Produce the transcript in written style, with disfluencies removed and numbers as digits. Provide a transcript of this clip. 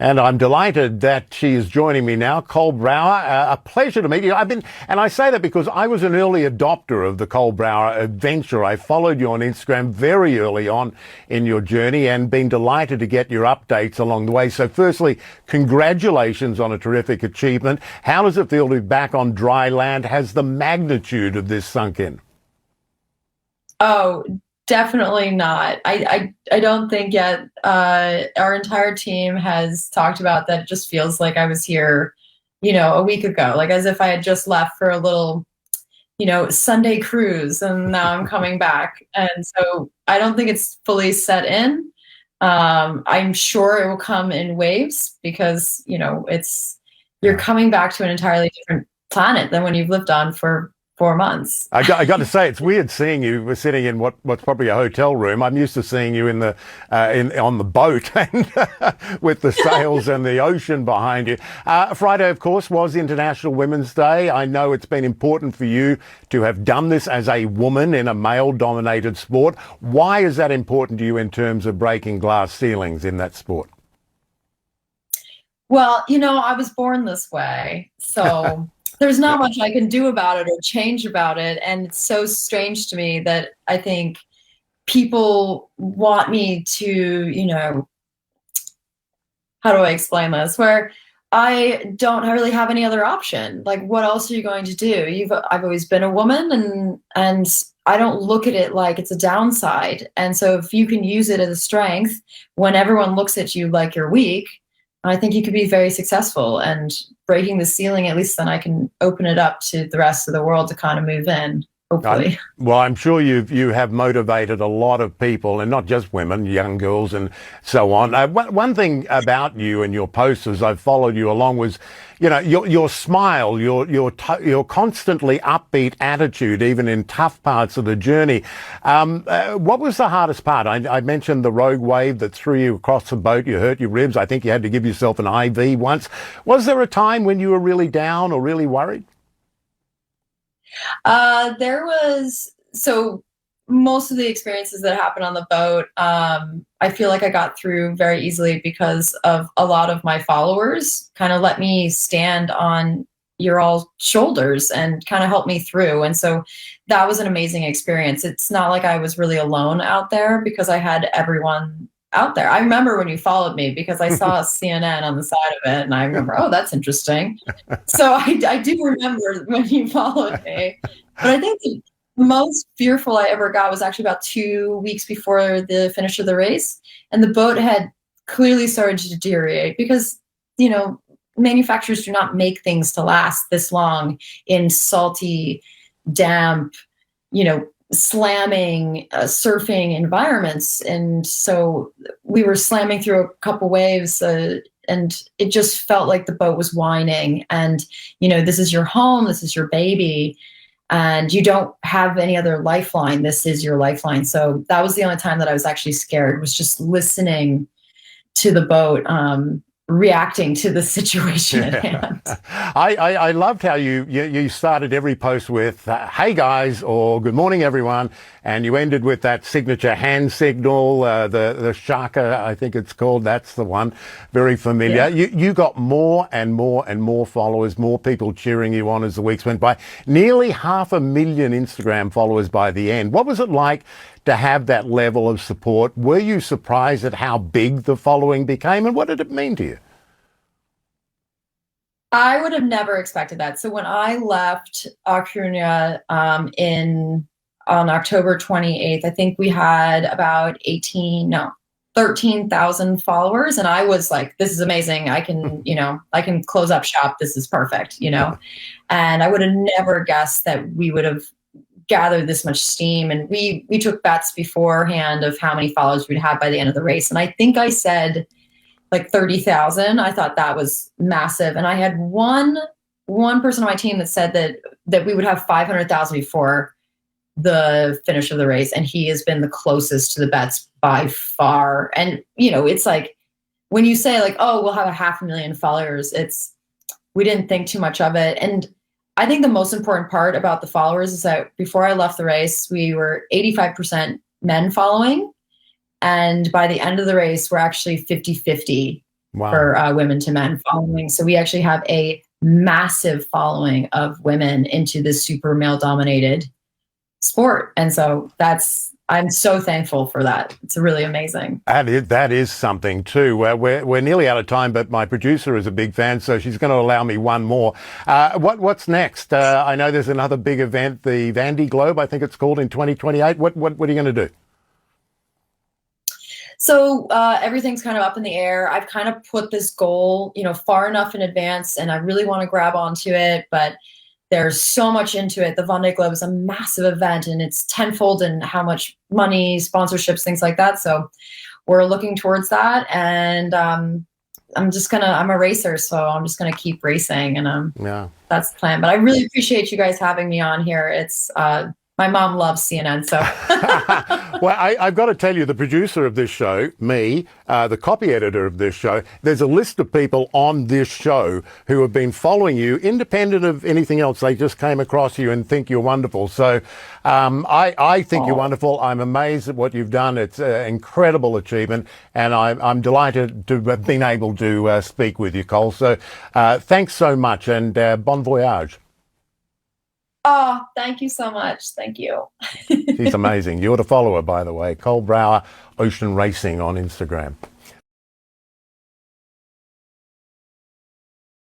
And I'm delighted that she is joining me now, Cole Brauer. A pleasure to meet you. And I say that because I was an early adopter of the Cole Brauer adventure. I followed you on Instagram very early on in your journey and been delighted to get your updates along the way. So firstly, congratulations on a terrific achievement. How does it feel to be back on dry land? Has the magnitude of this sunk in? Oh, definitely not. I don't think yet. Our entire team has talked about that. It just feels like I was here, a week ago, like as if I had just left for a little, Sunday cruise, and now I'm coming back. And so I don't think it's fully set in. I'm sure it will come in waves because, you're Yeah. coming back to an entirely different planet than when you've lived on for 4 months. I got to say, it's weird seeing you. We're sitting in what's probably a hotel room. I'm used to seeing you in the on the boat and with the sails and the ocean behind you. Friday, of course, was International Women's Day. I know it's been important for you to have done this as a woman in a male-dominated sport. Why is that important to you in terms of breaking glass ceilings in that sport? Well, I was born this way, so there's not much I can do about it or change about it. And it's so strange to me that I think people want me to, how do I explain this? Where I don't really have any other option. Like, what else are you going to do? I've always been a woman, and I don't look at it like it's a downside. And so if you can use it as a strength when everyone looks at you like you're weak, I think you could be very successful. And breaking the ceiling, at least then I can open it up to the rest of the world to kind of move in, hopefully. I'm sure you have motivated a lot of people, and not just women, young girls, and so on. One thing about you and your posts as I've followed you along was, your smile, your constantly upbeat attitude, even in tough parts of the journey. What was the hardest part? I mentioned the rogue wave that threw you across the boat. You hurt your ribs. I think you had to give yourself an IV once. Was there a time when you were really down or really worried? There was so most of the experiences that happened on the boat, I feel like I got through very easily because of a lot of my followers kind of let me stand on your all shoulders and kind of help me through. And so that was an amazing experience. It's not like I was really alone out there because I had everyone out there. I remember when you followed me because I saw CNN on the side of it, and I remember, oh, that's interesting. So I do remember when you followed me. But I think the most fearful I ever got was actually about 2 weeks before the finish of the race. And the boat had clearly started to deteriorate because, manufacturers do not make things to last this long in salty, damp, slamming surfing environments. And so we were slamming through a couple waves, and it just felt like the boat was whining. And this is your home, this is your baby, and you don't have any other lifeline. This is your lifeline. So that was the only time that I was actually scared, was just listening to the boat reacting to the situation at hand. I loved how you started every post with "Hey guys" or "Good morning everyone," and you ended with that signature hand signal, the shaka, I think it's called. That's the one, very familiar. Yeah. You got more and more and more followers, more people cheering you on as the weeks went by. Nearly 500,000 Instagram followers by the end. What was it like to have that level of support? Were you surprised at how big the following became, and what did it mean to you? I would have never expected that. So when I left Acuna on October 28th, I think we had about 13,000 followers. And I was like, this is amazing. I can close up shop. This is perfect, and I would have never guessed that we would have gathered this much steam. And we took bets beforehand of how many followers we'd have by the end of the race. And I think I said like 30,000. I thought that was massive. And I had one person on my team that said that we would have 500,000 before the finish of the race. And he has been the closest to the bets by far. And, it's like when you say like, oh, we'll have 500,000 followers, we didn't think too much of it. And I think the most important part about the followers is that before I left the race, we were 85% men following. And by the end of the race, we're actually 50-50 Wow. for women to men following. So we actually have a massive following of women into this super male dominated sport. And so I'm so thankful for that. It's really amazing. That is something too. We're nearly out of time, but my producer is a big fan, so she's going to allow me one more. What's next? I know there's another big event, the Vandy Globe, I think it's called, in 2028. What are you going to do? So everything's kind of up in the air. I've kind of put this goal, far enough in advance, and I really want to grab onto it, but there's so much into it. The Vendée Globe is a massive event, and it's tenfold in how much money, sponsorships, things like that. So we're looking towards that, and I'm a racer, so I'm just gonna keep racing, and Yeah. that's the plan. But I really appreciate you guys having me on here. It's my mom loves CNN, so. Well, I've got to tell you, the producer of this show, me, the copy editor of this show, there's a list of people on this show who have been following you independent of anything else. They just came across you and think you're wonderful. So I think you're wonderful. I'm amazed at what you've done. It's an incredible achievement, and I'm delighted to have been able to speak with you, Cole. So thanks so much, and bon voyage. Oh, thank you so much. Thank you. She's amazing. You're to follow her, by the way. Cole Brauer, Ocean Racing on Instagram.